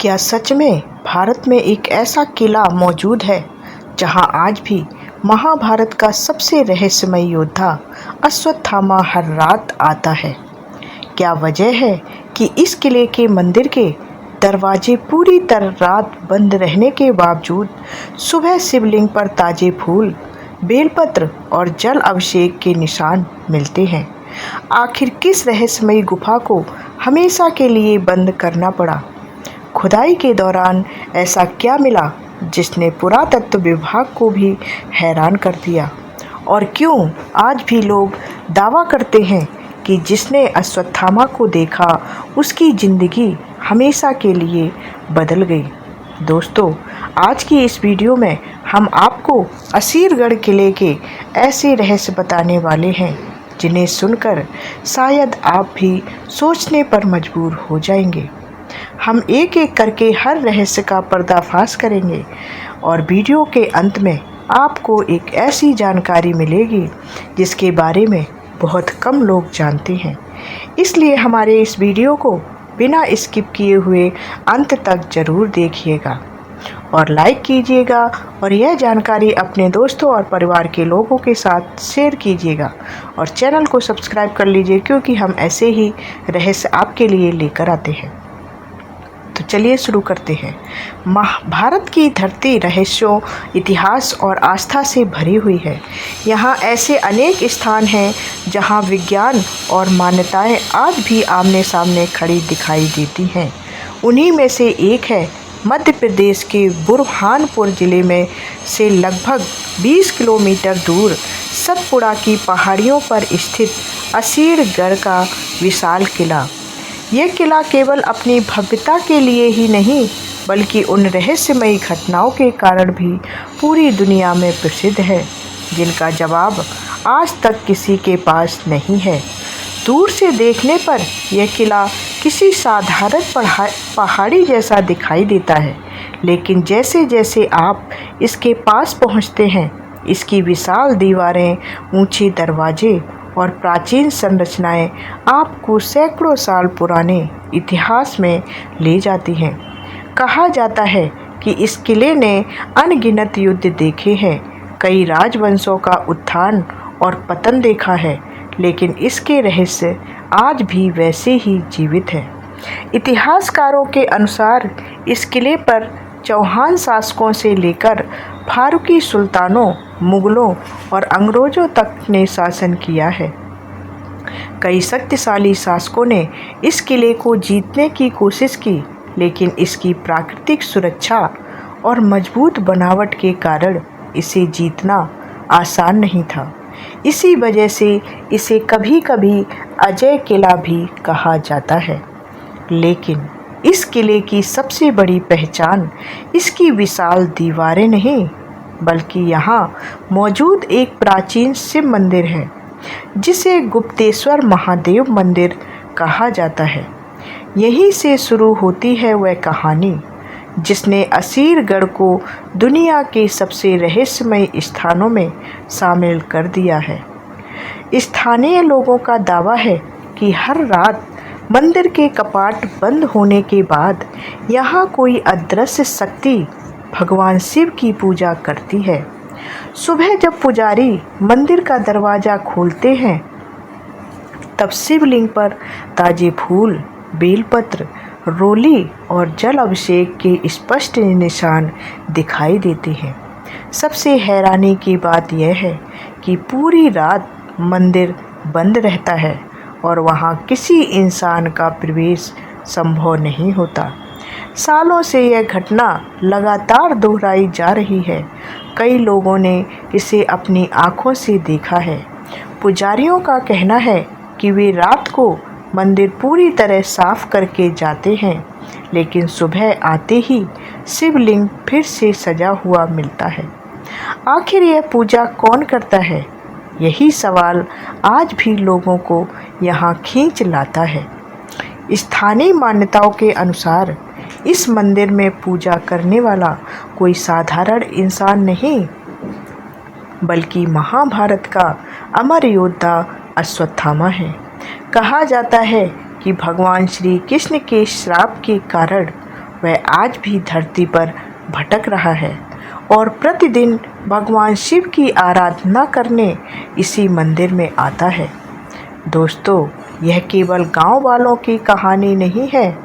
क्या सच में भारत में एक ऐसा किला मौजूद है जहां आज भी महाभारत का सबसे रहस्यमय योद्धा अश्वत्थामा हर रात आता है? क्या वजह है कि इस किले के मंदिर के दरवाजे पूरी तरह रात बंद रहने के बावजूद सुबह शिवलिंग पर ताजे फूल, बेलपत्र और जल अभिषेक के निशान मिलते हैं? आखिर किस रहस्यमयी गुफा को हमेशा के लिए बंद करना पड़ा? खुदाई के दौरान ऐसा क्या मिला जिसने पुरातत्व विभाग को भी हैरान कर दिया? और क्यों आज भी लोग दावा करते हैं कि जिसने अश्वत्थामा को देखा उसकी ज़िंदगी हमेशा के लिए बदल गई? दोस्तों, आज की इस वीडियो में हम आपको असीरगढ़ किले के ऐसे रहस्य बताने वाले हैं जिन्हें सुनकर शायद आप भी सोचने पर मजबूर हो जाएंगे। हम एक एक करके हर रहस्य का पर्दाफाश करेंगे और वीडियो के अंत में आपको एक ऐसी जानकारी मिलेगी जिसके बारे में बहुत कम लोग जानते हैं। इसलिए हमारे इस वीडियो को बिना स्किप किए हुए अंत तक ज़रूर देखिएगा और लाइक कीजिएगा और यह जानकारी अपने दोस्तों और परिवार के लोगों के साथ शेयर कीजिएगा और चैनल को सब्सक्राइब कर लीजिए, क्योंकि हम ऐसे ही रहस्य आपके लिए लेकर आते हैं। तो चलिए शुरू करते हैं। भारत की धरती रहस्यों, इतिहास और आस्था से भरी हुई है। यहाँ ऐसे अनेक स्थान हैं जहाँ विज्ञान और मान्यताएं आज भी आमने सामने खड़ी दिखाई देती हैं। उन्हीं में से एक है मध्य प्रदेश के बुरहानपुर ज़िले में से लगभग 20 किलोमीटर दूर सतपुड़ा की पहाड़ियों पर स्थित असीरगढ़ का विशाल किला। यह किला केवल अपनी भव्यता के लिए ही नहीं, बल्कि उन रहस्यमयी घटनाओं के कारण भी पूरी दुनिया में प्रसिद्ध है जिनका जवाब आज तक किसी के पास नहीं है। दूर से देखने पर यह किला किसी साधारण पहाड़ी जैसा दिखाई देता है, लेकिन जैसे जैसे आप इसके पास पहुंचते हैं, इसकी विशाल दीवारें, ऊंचे दरवाजे और प्राचीन संरचनाएं आपको सैकड़ों साल पुराने इतिहास में ले जाती हैं। कहा जाता है कि इस किले ने अनगिनत युद्ध देखे हैं, कई राजवंशों का उत्थान और पतन देखा है, लेकिन इसके रहस्य आज भी वैसे ही जीवित हैं। इतिहासकारों के अनुसार इस किले पर चौहान शासकों से लेकर फारूकी सुल्तानों, मुगलों और अंग्रेजों तक ने शासन किया है। कई शक्तिशाली शासकों ने इस किले को जीतने की कोशिश की, लेकिन इसकी प्राकृतिक सुरक्षा और मजबूत बनावट के कारण इसे जीतना आसान नहीं था। इसी वजह से इसे कभी कभी अजय किला भी कहा जाता है। लेकिन इस किले की सबसे बड़ी पहचान इसकी विशाल दीवारें नहीं, बल्कि यहाँ मौजूद एक प्राचीन शिव मंदिर है जिसे गुप्तेश्वर महादेव मंदिर कहा जाता है। यहीं से शुरू होती है वह कहानी जिसने असीरगढ़ को दुनिया के सबसे रहस्यमय स्थानों में शामिल कर दिया है। स्थानीय लोगों का दावा है कि हर रात मंदिर के कपाट बंद होने के बाद यहाँ कोई अदृश्य शक्ति भगवान शिव की पूजा करती है। सुबह जब पुजारी मंदिर का दरवाज़ा खोलते हैं, तब शिवलिंग पर ताजे फूल, बेलपत्र, रोली और जल अभिषेक के स्पष्ट निशान दिखाई देते हैं। सबसे हैरानी की बात यह है कि पूरी रात मंदिर बंद रहता है और वहाँ किसी इंसान का प्रवेश संभव नहीं होता। सालों से यह घटना लगातार दोहराई जा रही है। कई लोगों ने इसे अपनी आँखों से देखा है। पुजारियों का कहना है कि वे रात को मंदिर पूरी तरह साफ करके जाते हैं, लेकिन सुबह आते ही शिवलिंग फिर से सजा हुआ मिलता है। आखिर यह पूजा कौन करता है? यही सवाल आज भी लोगों को यहाँ खींच लाता है। स्थानीय मान्यताओं के अनुसार इस मंदिर में पूजा करने वाला कोई साधारण इंसान नहीं, बल्कि महाभारत का अमर योद्धा अश्वत्थामा है। कहा जाता है कि भगवान श्री कृष्ण के श्राप के कारण वह आज भी धरती पर भटक रहा है और प्रतिदिन भगवान शिव की आराधना करने इसी मंदिर में आता है। दोस्तों, यह केवल गांव वालों की कहानी नहीं है।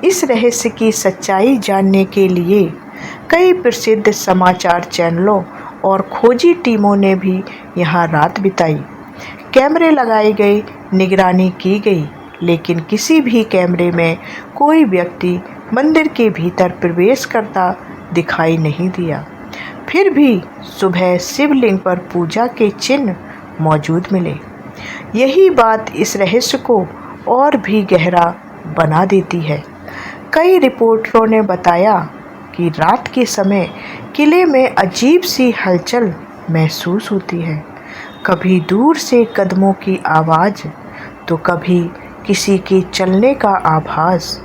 इस रहस्य की सच्चाई जानने के लिए कई प्रसिद्ध समाचार चैनलों और खोजी टीमों ने भी यहाँ रात बिताई। कैमरे लगाए गए, निगरानी की गई, लेकिन किसी भी कैमरे में कोई व्यक्ति मंदिर के भीतर प्रवेश करता दिखाई नहीं दिया। फिर भी सुबह शिवलिंग पर पूजा के चिन्ह मौजूद मिले। यही बात इस रहस्य को और भी गहरा बना देती है। कई रिपोर्टरों ने बताया कि रात के समय किले में अजीब सी हलचल महसूस होती है। कभी दूर से कदमों की आवाज़, तो कभी किसी के चलने का आभास,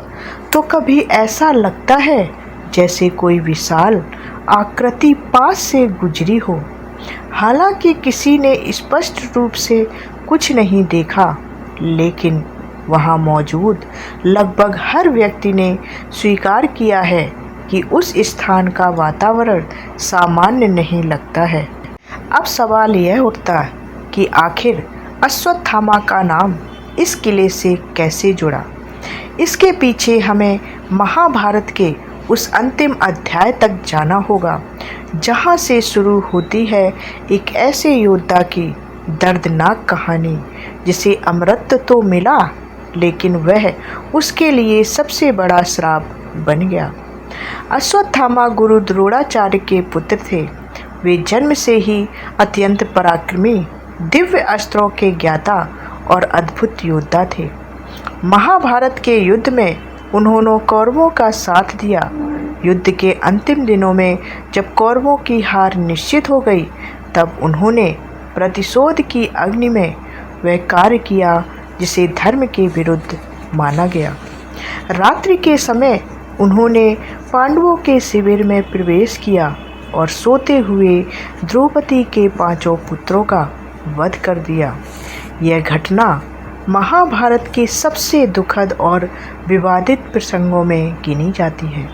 तो कभी ऐसा लगता है जैसे कोई विशाल आकृति पास से गुजरी हो। हालांकि किसी ने स्पष्ट रूप से कुछ नहीं देखा, लेकिन वहां मौजूद लगभग हर व्यक्ति ने स्वीकार किया है कि उस स्थान का वातावरण सामान्य नहीं लगता है। अब सवाल यह उठता है कि आखिर अश्वत्थामा का नाम इस किले से कैसे जुड़ा। इसके पीछे हमें महाभारत के उस अंतिम अध्याय तक जाना होगा, जहां से शुरू होती है एक ऐसे योद्धा की दर्दनाक कहानी जिसे अमृत तो मिला, लेकिन वह उसके लिए सबसे बड़ा श्राप बन गया। अश्वत्थामा गुरु द्रोणाचार्य के पुत्र थे। वे जन्म से ही अत्यंत पराक्रमी, दिव्य अस्त्रों के ज्ञाता और अद्भुत योद्धा थे। महाभारत के युद्ध में उन्होंने कौरवों का साथ दिया। युद्ध के अंतिम दिनों में जब कौरवों की हार निश्चित हो गई, तब उन्होंने प्रतिशोध की अग्नि में वह कार्य किया जिसे धर्म के विरुद्ध माना गया। रात्रि के समय उन्होंने पांडवों के शिविर में प्रवेश किया और सोते हुए द्रौपदी के 5 पुत्रों का वध कर दिया। यह घटना महाभारत के सबसे दुखद और विवादित प्रसंगों में गिनी जाती है।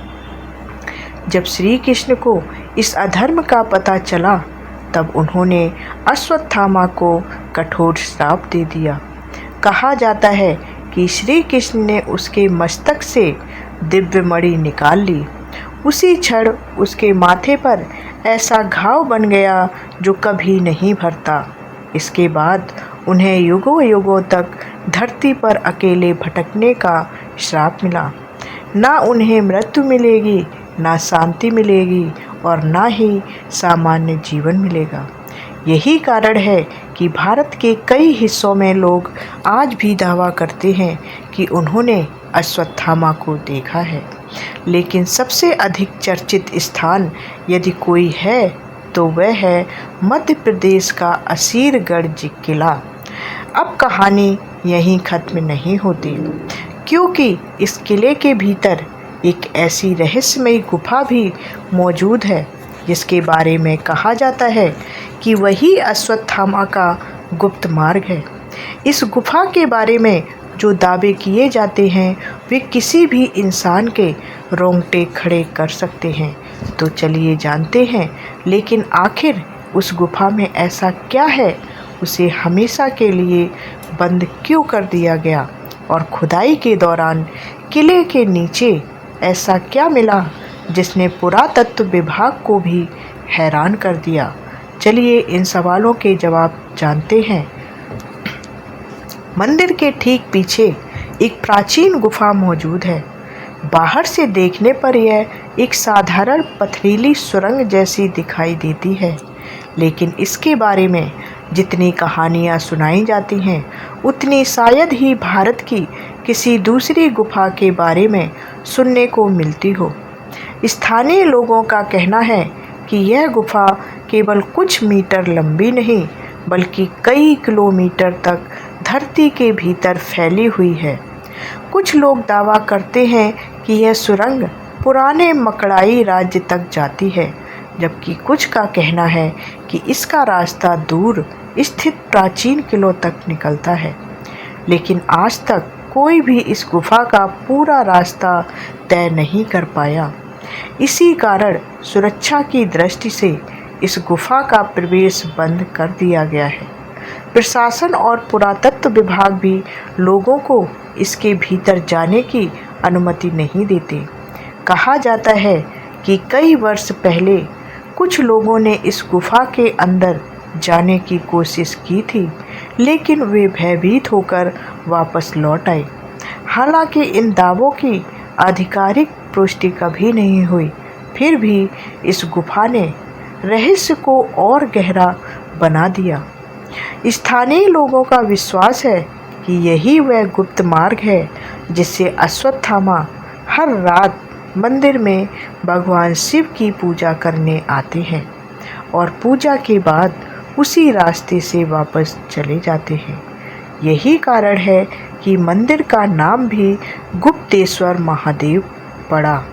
जब श्री कृष्ण को इस अधर्म का पता चला, तब उन्होंने अश्वत्थामा को कठोर श्राप दे दिया। कहा जाता है कि श्री कृष्ण ने उसके मस्तक से दिव्य मणि निकाल ली। उसी क्षण उसके माथे पर ऐसा घाव बन गया जो कभी नहीं भरता। इसके बाद उन्हें युगों युगों तक धरती पर अकेले भटकने का श्राप मिला। ना उन्हें मृत्यु मिलेगी, ना शांति मिलेगी और ना ही सामान्य जीवन मिलेगा। यही कारण है कि भारत के कई हिस्सों में लोग आज भी दावा करते हैं कि उन्होंने अश्वत्थामा को देखा है। लेकिन सबसे अधिक चर्चित स्थान यदि कोई है, तो वह है मध्य प्रदेश का असीरगढ़ किला। अब कहानी यहीं खत्म नहीं होती, क्योंकि इस किले के भीतर एक ऐसी रहस्यमयी गुफा भी मौजूद है जिसके बारे में कहा जाता है कि वही अश्वत्थामा का गुप्त मार्ग है। इस गुफा के बारे में जो दावे किए जाते हैं, वे किसी भी इंसान के रोंगटे खड़े कर सकते हैं। तो चलिए जानते हैं, लेकिन आखिर उस गुफा में ऐसा क्या है, उसे हमेशा के लिए बंद क्यों कर दिया गया, और खुदाई के दौरान किले के नीचे ऐसा क्या मिला जिसने पुरातत्व विभाग को भी हैरान कर दिया। चलिए इन सवालों के जवाब जानते हैं। मंदिर के ठीक पीछे एक प्राचीन गुफा मौजूद है। बाहर से देखने पर यह एक साधारण पथरीली सुरंग जैसी दिखाई देती है, लेकिन इसके बारे में जितनी कहानियाँ सुनाई जाती हैं, उतनी शायद ही भारत की किसी दूसरी गुफा के बारे में सुनने को मिलती हो। स्थानीय लोगों का कहना है कि यह गुफा केवल कुछ मीटर लंबी नहीं, बल्कि कई किलोमीटर तक धरती के भीतर फैली हुई है। कुछ लोग दावा करते हैं कि यह सुरंग पुराने मकड़ाई राज्य तक जाती है, जबकि कुछ का कहना है कि इसका रास्ता दूर स्थित प्राचीन किलों तक निकलता है। लेकिन आज तक कोई भी इस गुफा का पूरा रास्ता तय नहीं कर पाया। इसी कारण सुरक्षा की दृष्टि से इस गुफा का प्रवेश बंद कर दिया गया है। प्रशासन और पुरातत्व विभाग भी लोगों को इसके भीतर जाने की अनुमति नहीं देते। कहा जाता है कि कई वर्ष पहले कुछ लोगों ने इस गुफा के अंदर जाने की कोशिश की थी, लेकिन वे भयभीत होकर वापस लौट आए। हालांकि इन दावों की आधिकारिक पुष्टि कभी नहीं हुई, फिर भी इस गुफा ने रहस्य को और गहरा बना दिया। स्थानीय लोगों का विश्वास है कि यही वह गुप्त मार्ग है जिससे अश्वत्थामा हर रात मंदिर में भगवान शिव की पूजा करने आते हैं और पूजा के बाद उसी रास्ते से वापस चले जाते हैं। यही कारण है कि मंदिर का नाम भी गुप्तेश्वर महादेव पड़ा।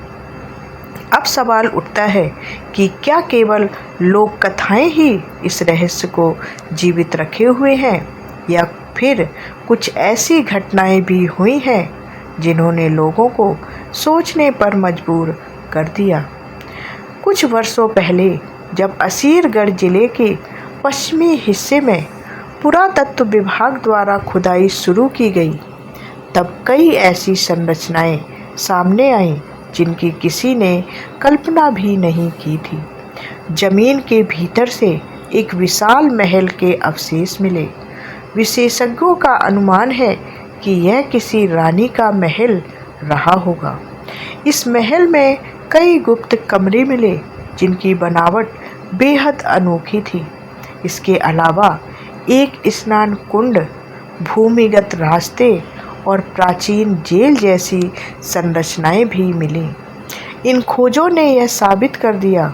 अब सवाल उठता है कि क्या केवल लोक कथाएं ही इस रहस्य को जीवित रखे हुए हैं या फिर कुछ ऐसी घटनाएं भी हुई हैं जिन्होंने लोगों को सोचने पर मजबूर कर दिया। कुछ वर्षों पहले जब असीरगढ़ जिले के पश्चिमी हिस्से में पुरातत्व विभाग द्वारा खुदाई शुरू की गई, तब कई ऐसी संरचनाएं सामने आईं जिनकी किसी ने कल्पना भी नहीं की थी। जमीन के भीतर से एक विशाल महल के अवशेष मिले। विशेषज्ञों का अनुमान है कि यह किसी रानी का महल रहा होगा। इस महल में कई गुप्त कमरे मिले जिनकी बनावट बेहद अनोखी थी। इसके अलावा एक स्नान कुंड, भूमिगत रास्ते और प्राचीन जेल जैसी संरचनाएं भी मिली। इन खोजों ने यह साबित कर दिया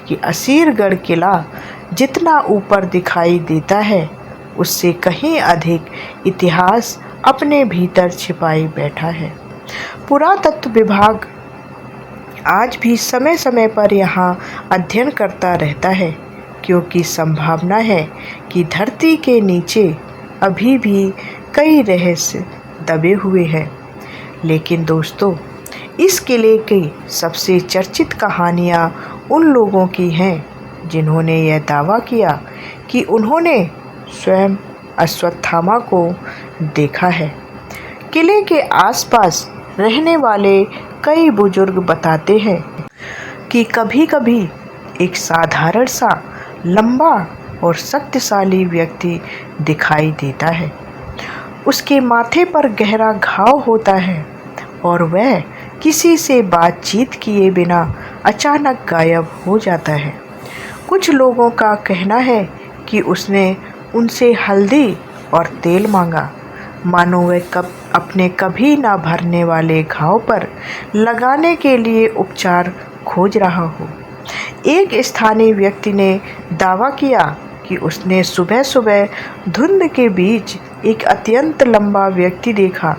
कि असीरगढ़ किला जितना ऊपर दिखाई देता है, उससे कहीं अधिक इतिहास अपने भीतर छिपाए बैठा है। पुरातत्व विभाग आज भी समय समय पर यहाँ अध्ययन करता रहता है, क्योंकि संभावना है कि धरती के नीचे अभी भी कई रहस्य दबे हुए हैं। लेकिन दोस्तों, इस किले की सबसे चर्चित कहानियाँ उन लोगों की हैं जिन्होंने यह दावा किया कि उन्होंने स्वयं अश्वत्थामा को देखा है। किले के आसपास रहने वाले कई बुजुर्ग बताते हैं कि कभी-कभी एक साधारण सा लंबा और शक्तिशाली व्यक्ति दिखाई देता है। उसके माथे पर गहरा घाव होता है और वह किसी से बातचीत किए बिना अचानक गायब हो जाता है। कुछ लोगों का कहना है कि उसने उनसे हल्दी और तेल मांगा, मानो वह अपने कभी ना भरने वाले घाव पर लगाने के लिए उपचार खोज रहा हो। एक स्थानीय व्यक्ति ने दावा किया कि उसने सुबह सुबह धुंध के बीच एक अत्यंत लंबा व्यक्ति देखा।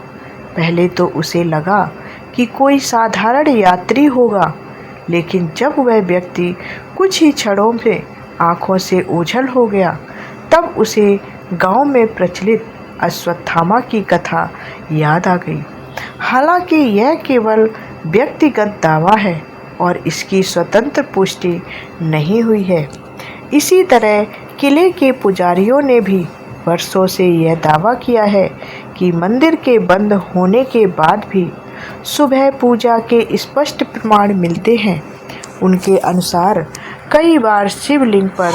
पहले तो उसे लगा कि कोई साधारण यात्री होगा, लेकिन जब वह व्यक्ति कुछ ही क्षणों में आंखों से ओझल हो गया, तब उसे गांव में प्रचलित अश्वत्थामा की कथा याद आ गई। हालांकि यह केवल व्यक्तिगत दावा है और इसकी स्वतंत्र पुष्टि नहीं हुई है। इसी तरह किले के पुजारियों ने भी वर्षों से यह दावा किया है कि मंदिर के बंद होने के बाद भी सुबह पूजा के स्पष्ट प्रमाण मिलते हैं। उनके अनुसार कई बार शिवलिंग पर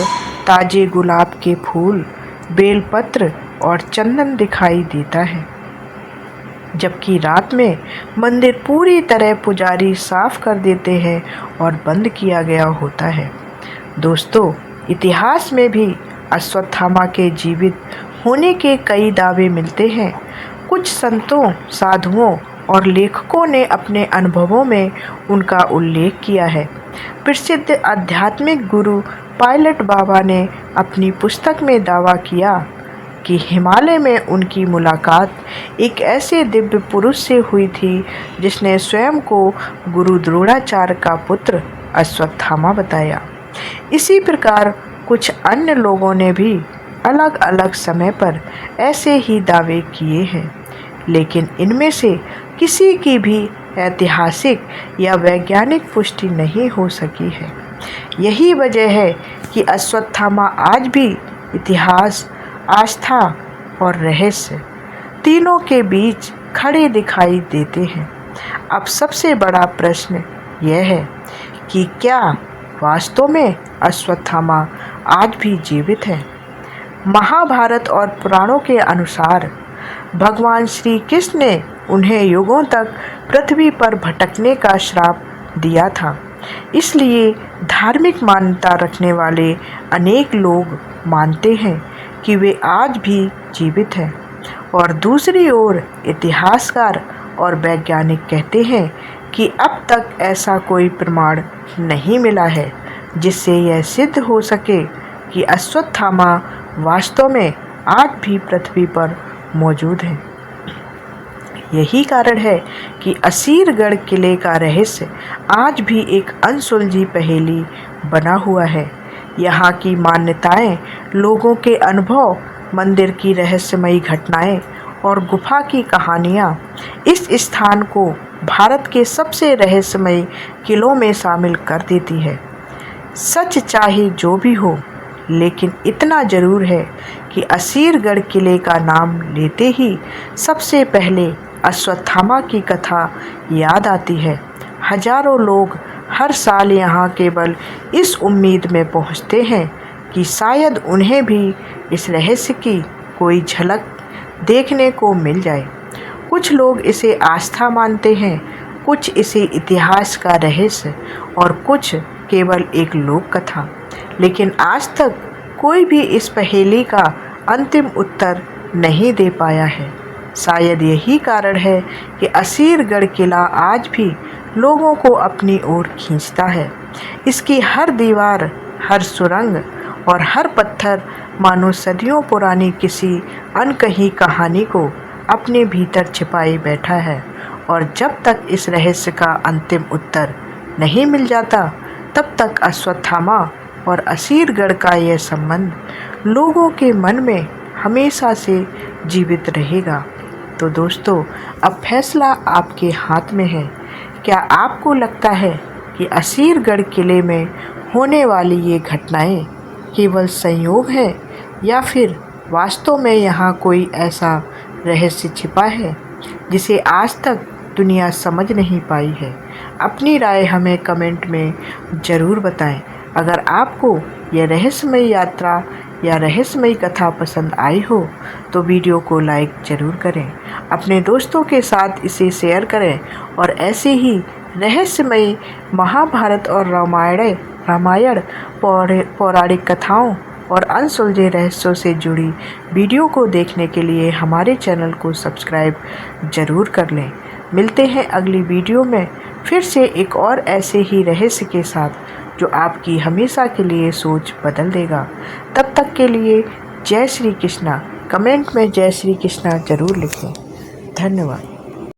ताजे गुलाब के फूल, बेलपत्र और चंदन दिखाई देता है, जबकि रात में मंदिर पूरी तरह पुजारी साफ कर देते हैं और बंद किया गया होता है। दोस्तों, इतिहास में भी अश्वत्थामा के जीवित होने के कई दावे मिलते हैं। कुछ संतों, साधुओं और लेखकों ने अपने अनुभवों में उनका उल्लेख किया है। प्रसिद्ध आध्यात्मिक गुरु पायलट बाबा ने अपनी पुस्तक में दावा किया कि हिमालय में उनकी मुलाकात एक ऐसे दिव्य पुरुष से हुई थी जिसने स्वयं को गुरु द्रोणाचार्य का पुत्र अश्वत्थामा बताया। इसी प्रकार कुछ अन्य लोगों ने भी अलग अलग समय पर ऐसे ही दावे किए हैं, लेकिन इनमें से किसी की भी ऐतिहासिक या वैज्ञानिक पुष्टि नहीं हो सकी है। यही वजह है कि अश्वत्थामा आज भी इतिहास, आस्था और रहस्य तीनों के बीच खड़े दिखाई देते हैं। अब सबसे बड़ा प्रश्न यह है कि क्या वास्तव में अश्वत्थामा आज भी जीवित है? महाभारत और पुराणों के अनुसार भगवान श्री कृष्ण ने उन्हें युगों तक पृथ्वी पर भटकने का श्राप दिया था। इसलिए धार्मिक मान्यता रखने वाले अनेक लोग मानते हैं कि वे आज भी जीवित हैं, और दूसरी ओर इतिहासकार और वैज्ञानिक कहते हैं कि अब तक ऐसा कोई प्रमाण नहीं मिला है जिससे यह सिद्ध हो सके कि अश्वत्थामा वास्तव में आज भी पृथ्वी पर मौजूद है। यही कारण है कि असीरगढ़ किले का रहस्य आज भी एक अनसुलझी पहेली बना हुआ है। यहाँ की मान्यताएं, लोगों के अनुभव, मंदिर की रहस्यमयी घटनाएं और गुफा की कहानियाँ इस स्थान को भारत के सबसे रहस्यमयी किलों में शामिल कर देती है। सच चाहे जो भी हो, लेकिन इतना जरूर है कि असीरगढ़ किले का नाम लेते ही सबसे पहले अश्वत्थामा की कथा याद आती है। हजारों लोग हर साल यहाँ केवल इस उम्मीद में पहुँचते हैं कि शायद उन्हें भी इस रहस्य की कोई झलक देखने को मिल जाए। कुछ लोग इसे आस्था मानते हैं, कुछ इसे इतिहास का रहस्य और कुछ केवल एक लोक कथा। लेकिन आज तक कोई भी इस पहेली का अंतिम उत्तर नहीं दे पाया है। शायद यही कारण है कि असीरगढ़ किला आज भी लोगों को अपनी ओर खींचता है। इसकी हर दीवार, हर सुरंग और हर पत्थर मानो सदियों पुरानी किसी अनकही कहानी को अपने भीतर छिपाए बैठा है, और जब तक इस रहस्य का अंतिम उत्तर नहीं मिल जाता, तब तक अश्वत्थामा और असीरगढ़ का यह संबंध लोगों के मन में हमेशा से जीवित रहेगा। तो दोस्तों, अब फैसला आपके हाथ में है। क्या आपको लगता है कि असीरगढ़ किले में होने वाली ये घटनाएं केवल संयोग है, या फिर वास्तव में यहाँ कोई ऐसा रहस्य छिपा है जिसे आज तक दुनिया समझ नहीं पाई है? अपनी राय हमें कमेंट में ज़रूर बताएं। अगर आपको यह रहस्यमयी यात्रा या रहस्यमयी कथा पसंद आई हो तो वीडियो को लाइक ज़रूर करें, अपने दोस्तों के साथ इसे शेयर करें, और ऐसे ही रहस्यमयी महाभारत और रामायण पौराणिक कथाओं और अनसुलझे रहस्यों से जुड़ी वीडियो को देखने के लिए हमारे चैनल को सब्सक्राइब ज़रूर कर लें। मिलते हैं अगली वीडियो में फिर से एक और ऐसे ही रहस्य के साथ जो आपकी हमेशा के लिए सोच बदल देगा। तब तक के लिए जय श्री कृष्णा। कमेंट में जय श्री कृष्णा ज़रूर लिखें। धन्यवाद।